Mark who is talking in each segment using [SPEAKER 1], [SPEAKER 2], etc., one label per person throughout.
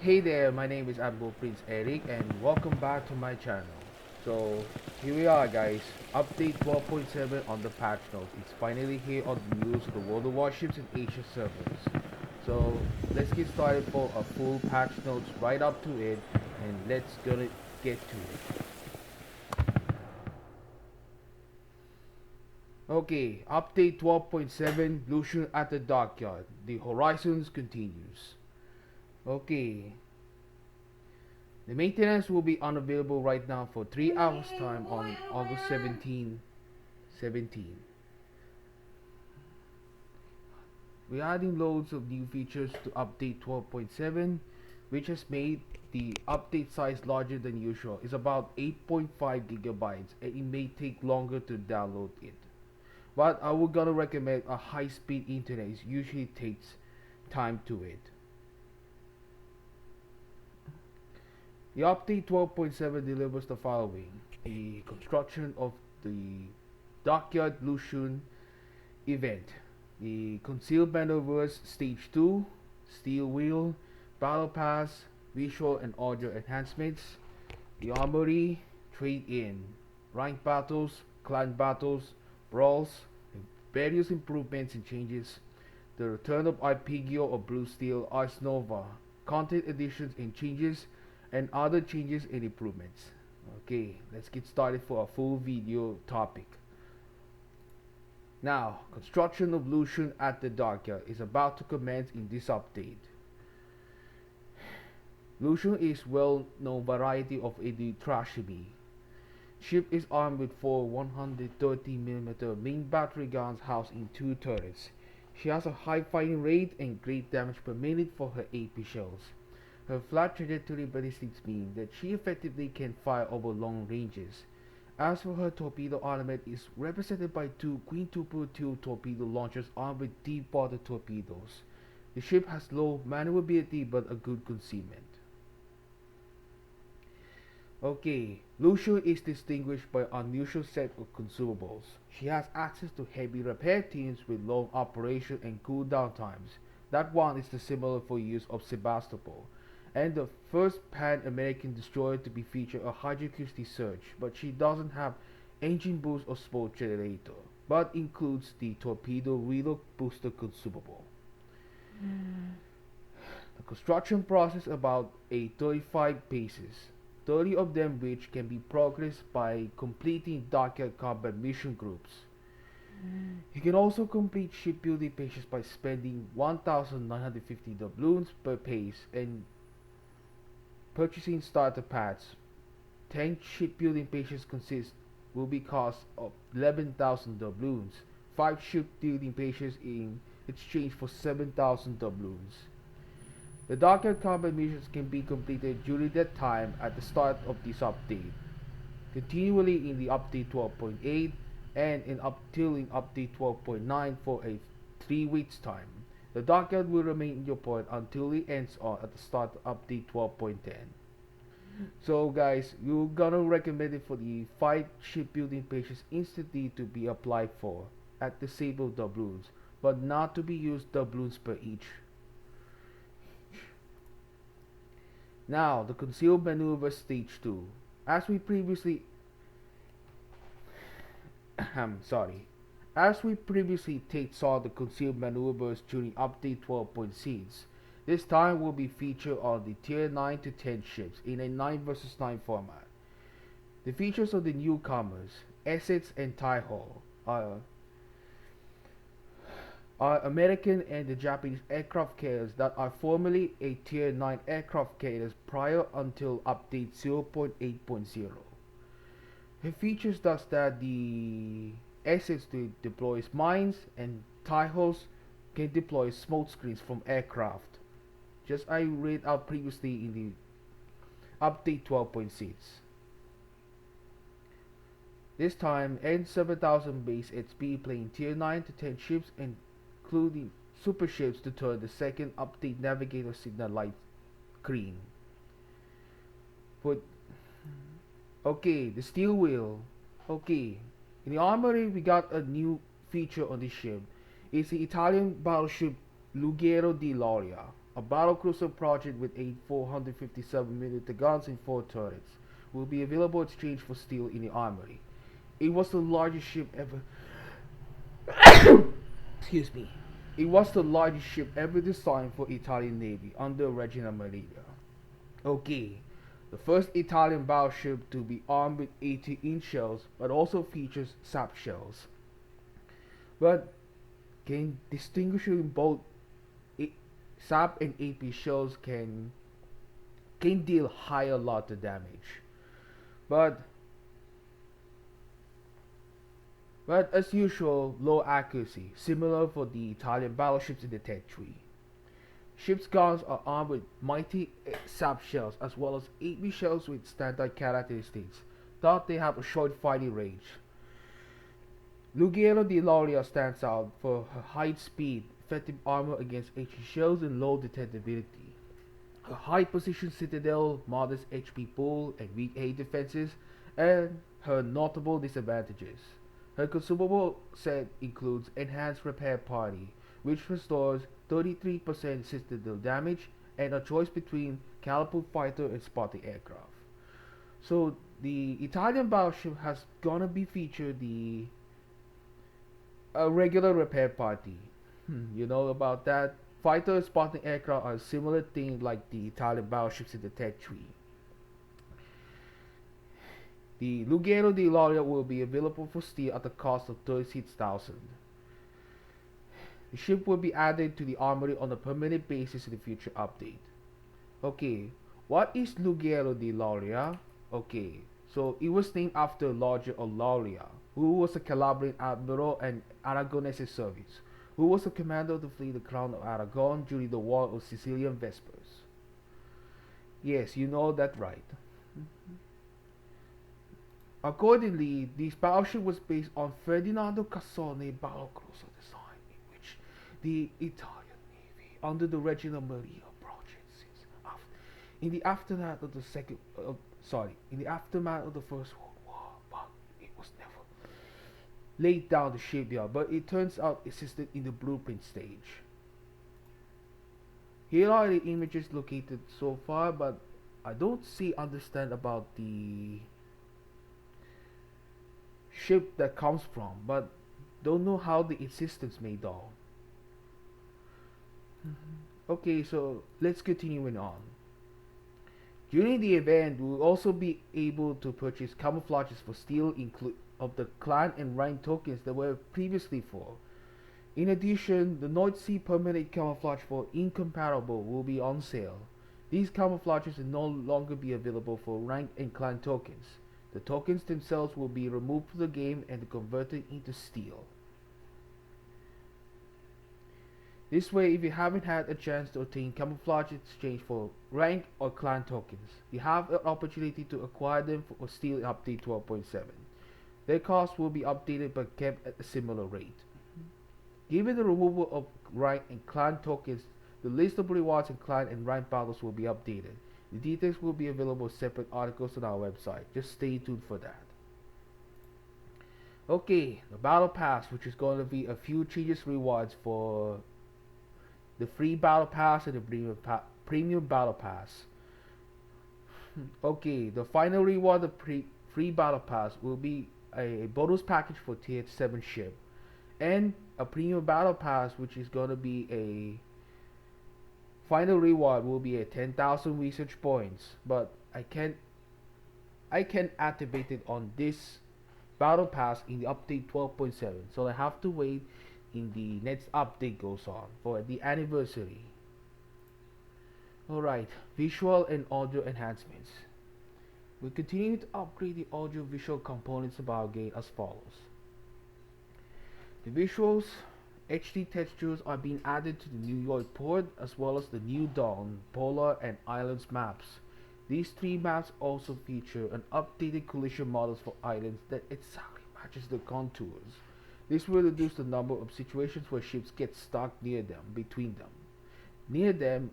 [SPEAKER 1] Hey there, my name is Admiral Prince Eric and welcome back to my channel. So here we are guys, update 12.7 on the patch notes. It's finally here on the news of the World of Warships and Asia servers. So let's get started for a full patch notes right up to it and let's gonna get to it. Okay, update 12.7 Lucian at the dockyard. The Horizons continues. Okay, the maintenance will be unavailable right now for 3 hours time on August 17. We're adding loads of new features to update 12.7, which has made the update size larger than usual. It's about 8.5 gigabytes and it may take longer to download it. But I would gonna recommend a high speed internet. It usually takes time to it. The update 12.7 delivers the following: the construction of the Dockyard Lucian event, the Concealed Maneuvers Stage 2, Steel Wheel, Battle Pass, visual and audio enhancements, the Armory, Trade-In, Rank Battles, Clan Battles, Brawls, various improvements and changes, the Return of Arpeggio or Blue Steel Ars Nova, content additions and changes, and other changes and improvements. Okay, let's get started for a full video topic. Now, construction of Lucian at the dockyard is about to commence in this update. Lucian is well-known variety of a trashemy. Ship is armed with four 130mm main battery guns housed in two turrets. She has a high firing rate and great damage per minute for her AP shells. Her flat trajectory ballistics mean that she effectively can fire over long ranges. As for her torpedo armament is represented by two quintuple tube torpedo launchers armed with deep water torpedoes. The ship has low maneuverability but a good concealment. Okay, Lucio is distinguished by an unusual set of consumables. She has access to heavy repair teams with long operation and cooldown times. That one is the similar for use of Sebastopol, and the first Pan-American destroyer to be featured a hydroacoustic surge, but she doesn't have engine boost or smoke generator, but includes the torpedo reload booster consumable. The construction process about a 35 phases, 30 of them which can be progressed by completing dockyard combat mission groups. You can also complete shipbuilding pages by spending 1,950 doubloons per pace and purchasing starter packs. 10 shipbuilding pages will be cost of 11,000 doubloons. 5 shipbuilding pages in exchange for 7,000 doubloons. The dockyard combat missions can be completed during that time at the start of this update, continually in the update 12.8 and in update 12.9 for a 3 weeks time. The dockyard will remain in your port until it ends on at the start of update 12.10. So guys, you're gonna recommend it for the 5 shipbuilding pages instantly to be applied for at the sable doubloons, but not to be used doubloons per each. Now, the concealed maneuver stage 2. As we previously sorry. As we previously saw the concealed maneuvers during update 12.6, this time will be featured on the tier 9 to 10 ships in a 9 vs 9 format. The features of the newcomers, Essex and Taiho, are American and the Japanese aircraft carriers that are formerly a tier 9 aircraft carriers prior until update 0.8.0. It features thus that the Essex deploys mines and Taihos can deploy smoke screens from aircraft. Just I read out previously in the update 12.6. This time N7000 base XP playing tier 9 to 10 ships including super ships to turn the second update navigator signal light green. Put Okay, the steel wheel. Okay, in the armory we got a new feature on this ship. It's the Italian battleship Lugero di Lauria, A battlecruiser project with 8 457mm guns and 4 turrets will be available in exchange for steel in the armory. It was the largest ship ever. Excuse me. It was the largest ship ever designed for Italian Navy under Regina Marina. Okay, the first Italian battleship to be armed with 80-inch shells, but also features sap shells. But can distinguishing both sap and AP shells can deal higher lot of damage. But as usual, low accuracy, similar for the Italian battleships in the Tech Tree. Ship's guns are armed with mighty sap shells as well as AP shells with standard characteristics, thought they have a short fighting range. Lugero di Lauria stands out for her high speed, effective armor against HE shells and low detectability. Her high position citadel, modest HP pool and weak A defenses, and her notable disadvantages. Her consumable set includes Enhanced Repair Party, which restores 33% citadel damage and a choice between catapult fighter and spotting aircraft. So the Italian battleship has gonna be featured a regular repair party. You know about that? Fighter and spotting aircraft are a similar thing like the Italian battleships in the Tech Tree. The Lugero di Lauria will be available for steel at the cost of 36,000. The ship will be added to the armory on a permanent basis in the future update. Okay, what is Lugero di Lauria? Okay, so it was named after Lodger of Lauria, who was a Calabrian admiral and Aragonese service, who was the commander of the fleet of the Crown of Aragon during the War of Sicilian Vespers. Yes, you know that right. Accordingly, this battleship was based on Ferdinando Cassone battlecruiser design, in which the Italian Navy, under the Regina Marina project, in the aftermath of the First World War, but it was never laid down the shipyard. But it turns out existed in the blueprint stage. Here are the images located so far, but I don't understand about the ship that comes from, but don't know how the existence made on. Okay, so let's continuing on. During the event, we will also be able to purchase camouflages for steel of the clan and rank tokens that were previously for. In addition, the North Sea permanent camouflage for Incomparable will be on sale. These camouflages will no longer be available for rank and clan tokens. The tokens themselves will be removed from the game and converted into steel. This way, if you haven't had a chance to obtain camouflage exchange for rank or clan tokens, you have an opportunity to acquire them for steel in update 12.7. Their cost will be updated but kept at a similar rate. Given the removal of rank and clan tokens, the list of rewards in clan and rank battles will be updated. The details will be available in separate articles on our website. Just stay tuned for that. Okay, the Battle Pass, which is going to be a few changes rewards for the free Battle Pass and the premium Battle Pass. Okay, the final reward of free Battle Pass will be a bonus package for Tier 7 ship, and a premium Battle Pass, which is going to be a final reward will be a 10,000 research points, but I can activate it on this Battle Pass in the update 12.7, so I have to wait in the next update goes on for the anniversary. Alright, visual and audio enhancements. We continue to upgrade the audio visual components of our game as follows. The visuals HD textures are being added to the New York port as well as the New Dawn, Polar and Islands maps. These three maps also feature an updated collision models for islands that exactly matches the contours. This will reduce the number of situations where ships get stuck near them,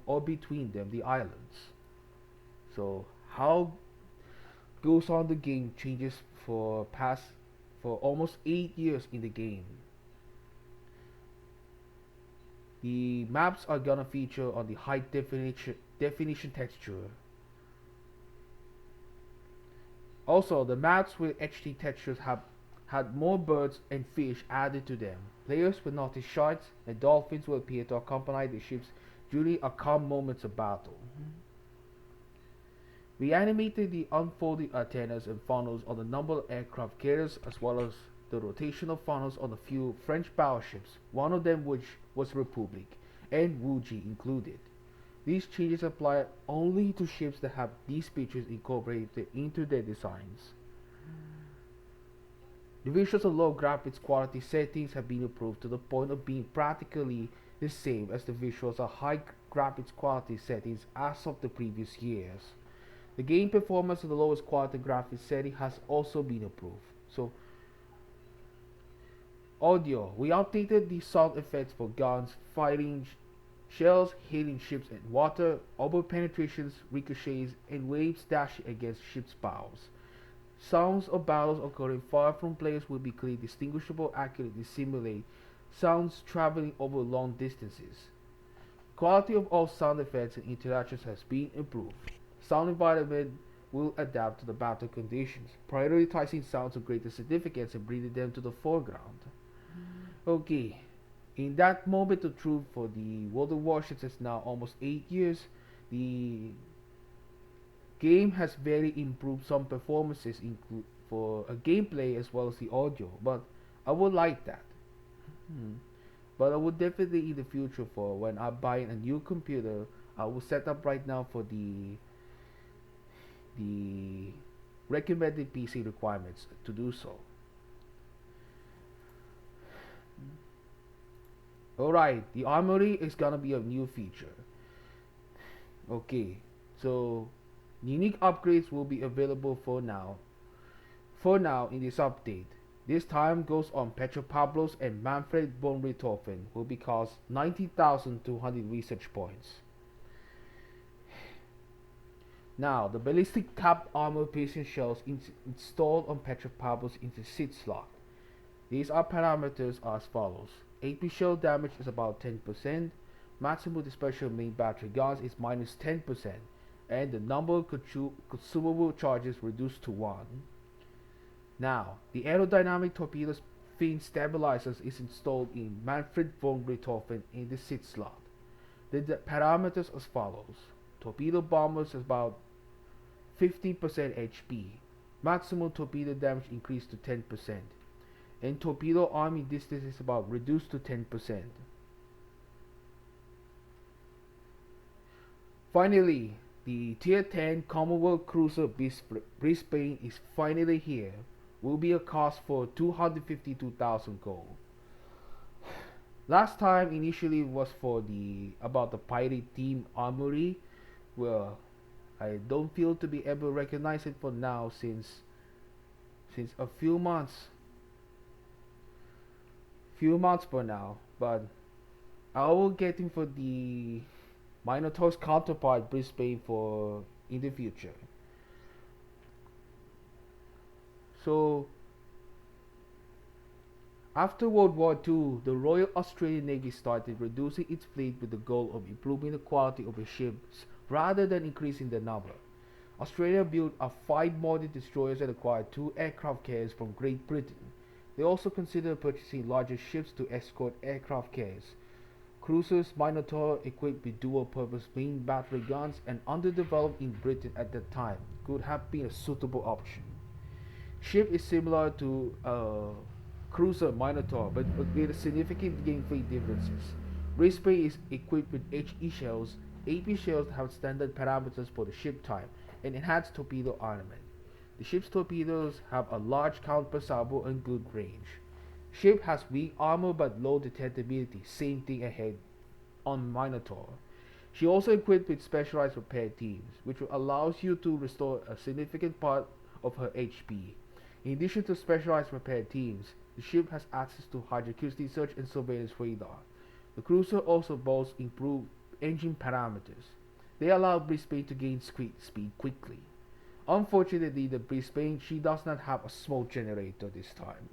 [SPEAKER 1] or between them, the islands. So how goes on the game changes for almost 8 years in the game. The maps are gonna feature on the high definition texture. Also, the maps with HD textures have had more birds and fish added to them. Players will notice sharks and dolphins will appear to accompany the ships during a calm moments of battle. We animated the unfolding antennas and funnels on a number of aircraft carriers as well as the rotational funnels on a few French battleships, one of them which was Republic, and Wuji included. These changes apply only to ships that have these features incorporated into their designs. The visuals and low graphics quality settings have been improved to the point of being practically the same as the visuals and high graphics quality settings as of the previous years. The game performance of the lowest quality graphics setting has also been improved. So, audio. We updated the sound effects for guns, fighting shells, hitting ships in water, over penetrations, ricochets, and waves dashing against ships' bows. Sounds of battles occurring far from players will be clearly distinguishable, accurately simulate sounds traveling over long distances. Quality of all sound effects and interactions has been improved. Sound environment will adapt to the battle conditions, prioritizing sounds of greater significance and bringing them to the foreground. Okay, in that moment of truth for the World of Warships, it's now almost 8 years. The game has very improved some performances for a gameplay as well as the audio, but I would like that. Hmm. But I would definitely in the future for when I buy a new computer, I will set up right now for the recommended PC requirements to do so. Alright, the armory is gonna be a new feature. Okay, so unique upgrades will be available for now. For now, in this update, this time goes on Petropavlos and Manfred von Richthofen will be cost 19,200 research points. Now, the ballistic cap armor piercing shells installed on Petropavlos into seat slot. These are parameters as follows. AP shell damage is about 10%, maximum dispersion main battery guns is minus 10%, and the number of consumable charges reduced to 1. Now, the Aerodynamic Torpedoes fin stabilizers is installed in Manfred von Richthofen in the seat slot. The parameters as follows. Torpedo bombers is about 15% HP, maximum torpedo damage increased to 10%, and torpedo arming distance is about reduced to 10%. Finally, the Tier 10 Commonwealth Cruiser Brisbane is finally here. Will be a cost for 252,000 gold. Last time initially was for about the pirate team armory. Well, I don't feel to be able to recognize it for now since a few months for now, but I will get him for the Minotaur's counterpart Brisbane for in the future. So after World War II, the Royal Australian Navy started reducing its fleet with the goal of improving the quality of its ships rather than increasing the number. Australia built 5 modern destroyers and acquired 2 aircraft carriers from Great Britain. They also considered purchasing larger ships to escort aircraft carriers. Cruisers Minotaur equipped with dual-purpose main battery guns and underdeveloped in Britain at that time could have been a suitable option. Ship is similar to cruiser Minotaur but with significant gameplay differences. Brisbane is equipped with HE shells. AP shells have standard parameters for the ship type and enhanced torpedo armament. The ship's torpedoes have a large count per salvo and good range. Ship has weak armor but low detectability, same thing ahead on Minotaur. She also equipped with specialized repair teams, which allows you to restore a significant part of her HP. In addition to specialized repair teams, the ship has access to hydroacoustic search and surveillance radar. The cruiser also boasts improved engine parameters. They allow Brisbane to gain speed quickly. Unfortunately, the Brisbane she does not have a smoke generator this time.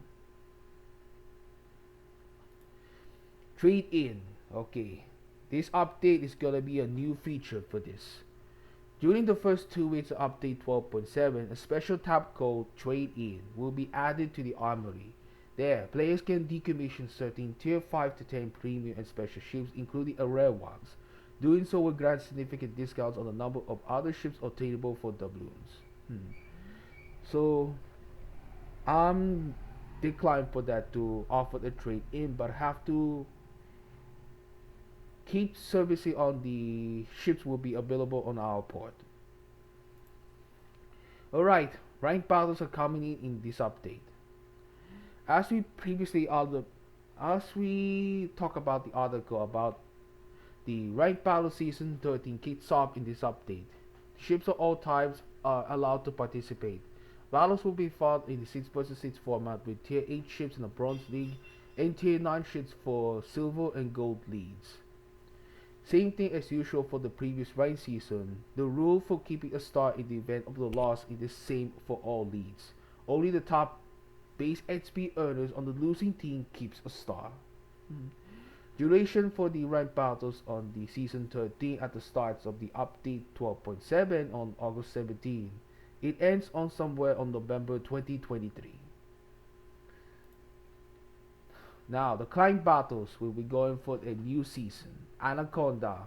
[SPEAKER 1] Trade in. Okay, this update is gonna be a new feature for this. During the first 2 weeks of update 12.7, a special tab called Trade In will be added to the armory. There, players can decommission certain tier 5 to 10 premium and special ships, including a rare ones. Doing so will grant significant discounts on the number of other ships obtainable for doubloons. So, I'm declined for that to offer the trade in, but have to keep servicing on the ships will be available on our port. Alright, ranked battles are coming in this update. As we previously as we talk about the article about the ranked battle season 13 kicks off in this update. Ships of all types are allowed to participate. Battles will be fought in the 6 vs 6 format with tier 8 ships in the bronze league and tier 9 ships for silver and gold leagues. Same thing as usual for the previous ranked season. The rule for keeping a star in the event of the loss is the same for all leagues. Only the top base XP earners on the losing team keeps a star. Duration for the ranked battles on the season 13 at the start of the update 12.7 on August 17. It ends on somewhere on November 2023. Now, the client battles will be going for a new season. Anaconda.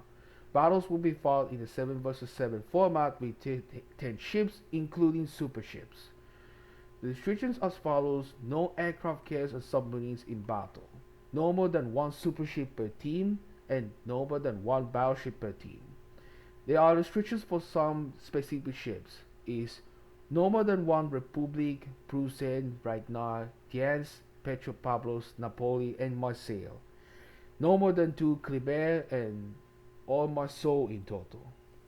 [SPEAKER 1] Battles will be fought in the 7 vs 7 format with 10 ships, including super ships. The restrictions as follows: no aircraft carriers or submarines in battle, no more than 1 super ship per team, and no more than 1 battleship per team. There are restrictions for some specific ships, is no more than 1 Republic, Prussian, Ragnar, Tiens, Petropavlos, Napoli, and Marseille. No more than 2 Kleber and or Marceau in total.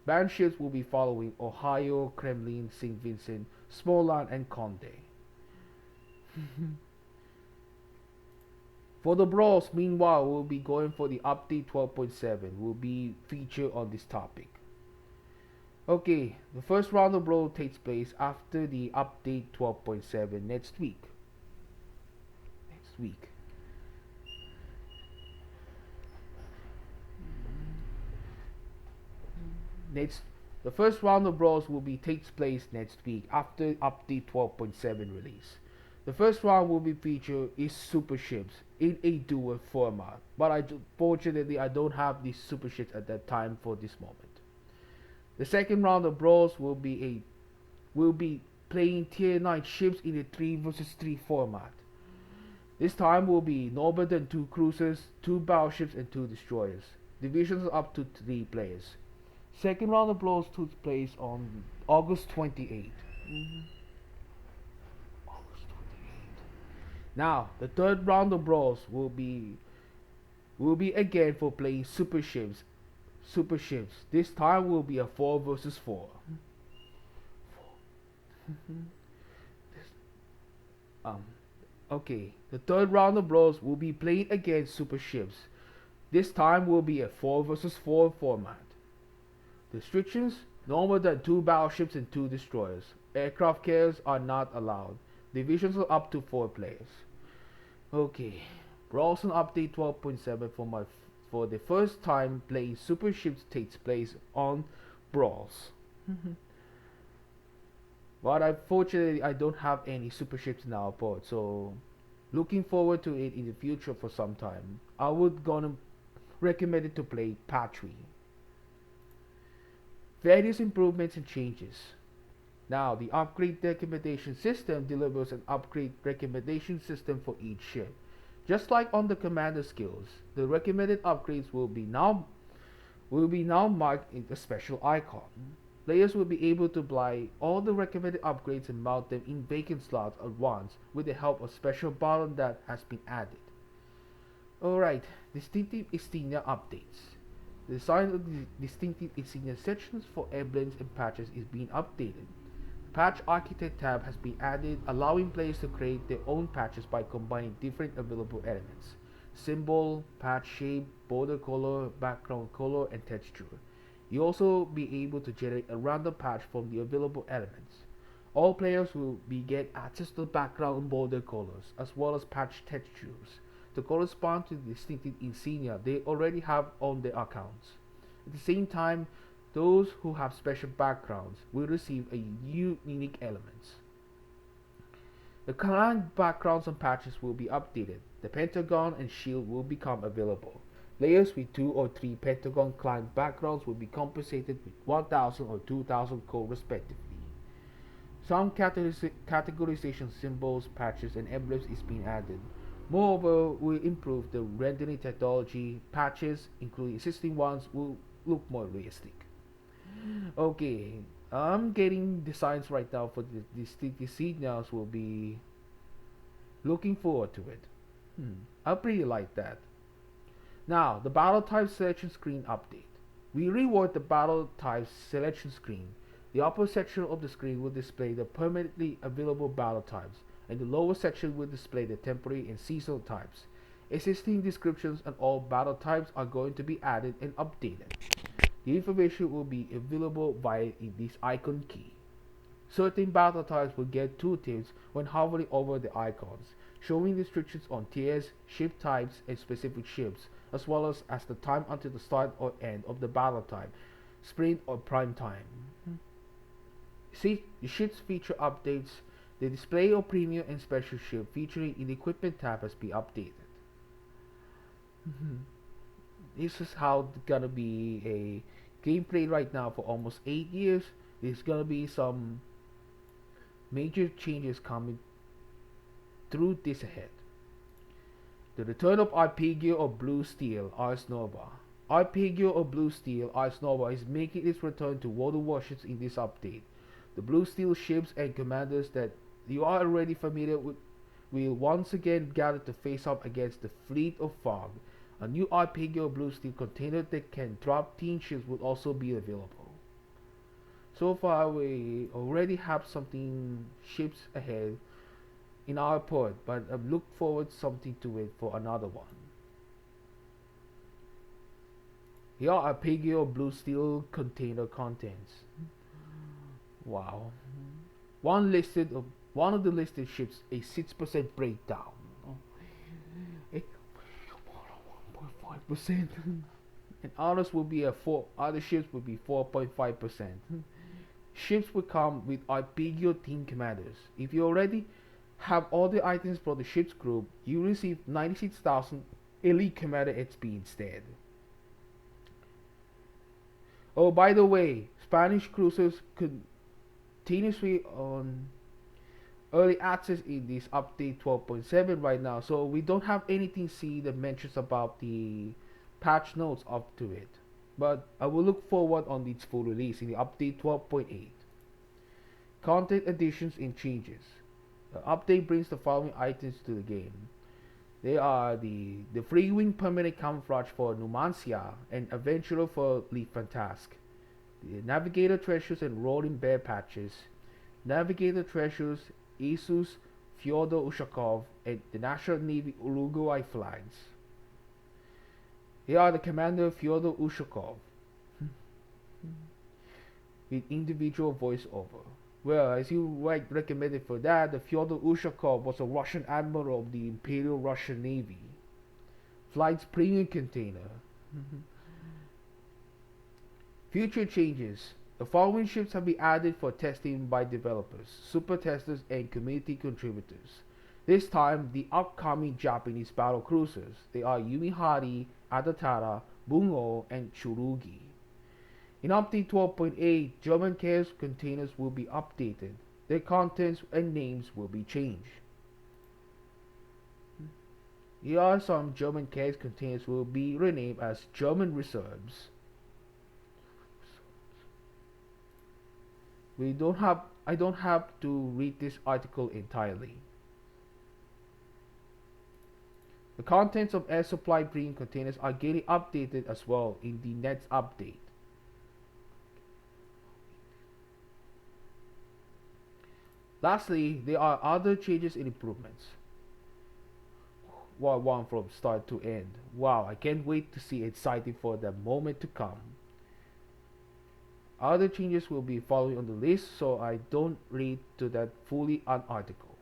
[SPEAKER 1] Banned ships will be following Ohio, Kremlin, St. Vincent, Smolan, and Conde. For the brawls, meanwhile, we'll be going for the update 12.7. Will be featured on this topic. Okay, the first round of brawl takes place after the update 12.7 next week. The first round of brawls will be takes place next week after update 12.7 release. The first round will be featured is super ships in a duel format, but fortunately I don't have these super ships at that time for this moment. The second round of brawls will be playing tier 9 ships in a 3 vs 3 format. This time will be no more than 2 cruisers, 2 battleships, and 2 destroyers. Divisions are up to 3 players. Second round of brawls took place on August 28th. August 28th. Now, the third round of brawls will be again for playing super ships. This time will be a 4 vs 4. Okay, the third round of brawls will be playing against super ships. This time will be a 4 vs 4 format. Restrictions: no more than 2 battleships and 2 destroyers. Aircraft carriers are not allowed. Divisions are up to 4 players. Okay, brawls on update 12.7 for the first time playing super ships takes place on brawls. But unfortunately I don't have any super ships in our port, so looking forward to it in the future for some time. I would gonna recommend it to play Patry. Various improvements and changes. Now, the upgrade recommendation system delivers an upgrade recommendation system for each ship. Just like on the commander skills, the recommended upgrades will be now marked in a special icon. Players will be able to buy all the recommended upgrades and mount them in vacant slots at once with the help of special button that has been added. Alright, distinctive Insignia updates. The design of the distinctive Insignia sections for emblems and patches is being updated. The Patch Architect tab has been added, allowing players to create their own patches by combining different available elements: symbol, patch shape, border color, background color, and texture. You also be able to generate a random patch from the available elements. All players will get access to background and border colors, as well as patch textures. to correspond to the distinctive insignia they already have on their accounts. At the same time, those who have special backgrounds will receive a unique elements. The clan backgrounds and patches will be updated. The pentagon and shield will become available. Players with 2 or 3 pentagon clan backgrounds will be compensated with 1000 or 2000 gold respectively. Some categorization symbols, patches, and emblems is being added. Moreover, will improve the rendering technology. Patches, including existing ones, will look more realistic. Okay, I'm getting designs right now for the signals. Will be looking forward to it. I pretty like that. Now, the battle type selection screen update. We reward the battle type selection screen. The upper section of the screen will display the permanently available battle types, and the lower section will display the temporary and seasonal types. Existing descriptions on all battle types are going to be added and updated. The information will be available via this icon key. Certain battle types will get tooltips when hovering over the icons, showing restrictions on tiers, ship types, and specific ships, as well as the time until the start or end of the battle type, sprint or prime time. See, the ships feature updates. The display of premium and special ship featuring in the equipment tab has been updated. This is how it's gonna be a gameplay right now for almost 8 years. There's gonna be some major changes coming through this ahead. The return of Arpeggio or Blue Steel, Ars Nova. Arpeggio or Blue Steel, Ars Nova is making its return to World of Warships in this update. The Blue Steel ships and commanders that you are already familiar with will once again gather to face up against the fleet of Fog. A new Arpeggio Blue Steel container that can drop teen ships will also be available. So far we already have something ships ahead in our port, but I look forward something to it for another one. Here are Arpeggio Blue Steel container contents. Wow. One of the listed ships a 6% breakdown. 1.5%. And others will be other ships will be 4.5%. Ships will come with Arpeggio team commanders. If you already have all the items for the ship's group, you receive 96,000 elite commander XP instead. Oh, by the way, Spanish cruisers continuously on early access in this update 12.7 right now, so we don't have anything see that mentions about the patch notes up to it, but I will look forward on its full release in the update 12.8. Content additions and changes. The update brings the following items to the game. They are the free wing permanent camouflage for Numancia and Adventurer for Leaf Fantasque, the Navigator Treasures and Rolling Bear patches, Navigator Treasures, Asus, Fyodo Ushakov, and the National Navy Uruguay flags. Here are the Commander Fyodo Ushakov with individual voiceover. Well, as you recommended for that, the Fyodor Ushakov was a Russian admiral of the Imperial Russian Navy. Flight's premium container. Future changes. The following ships have been added for testing by developers, super testers, and community contributors. This time, the upcoming Japanese battle cruisers. They are Yumihari, Adatara, Bungo, and Churugi. In update 12.8, German chaos containers will be updated. Their contents and names will be changed. Here are some German chaos containers will be renamed as German reserves. I don't have to read this article entirely. The contents of air supply premium containers are getting updated as well in the next update. Lastly, there are other changes and improvements. One from start to end. Wow, I can't wait to see, exciting for the moment to come. Other changes will be following on the list, so I don't read to that fully an article.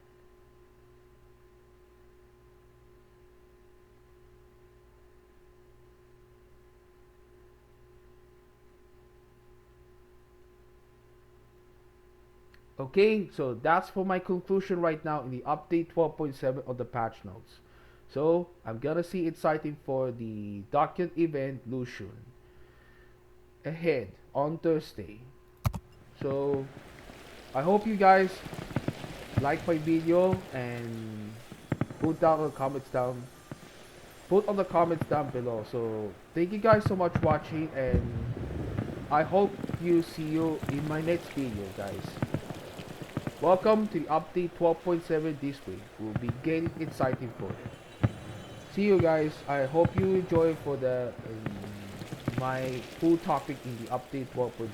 [SPEAKER 1] Okay, so that's for my conclusion right now in the update 12.7 of the patch notes. So I'm gonna see exciting for the document event Lucian ahead on Thursday. So I hope you guys like my video and put down the comments down. Put on the comments down below. So thank you guys so much for watching, and I hope you see you in my next video, guys. Welcome to the update 12.7 this week. We'll be getting exciting for it. See you guys. I hope you enjoy for the my full topic in the update 12.7.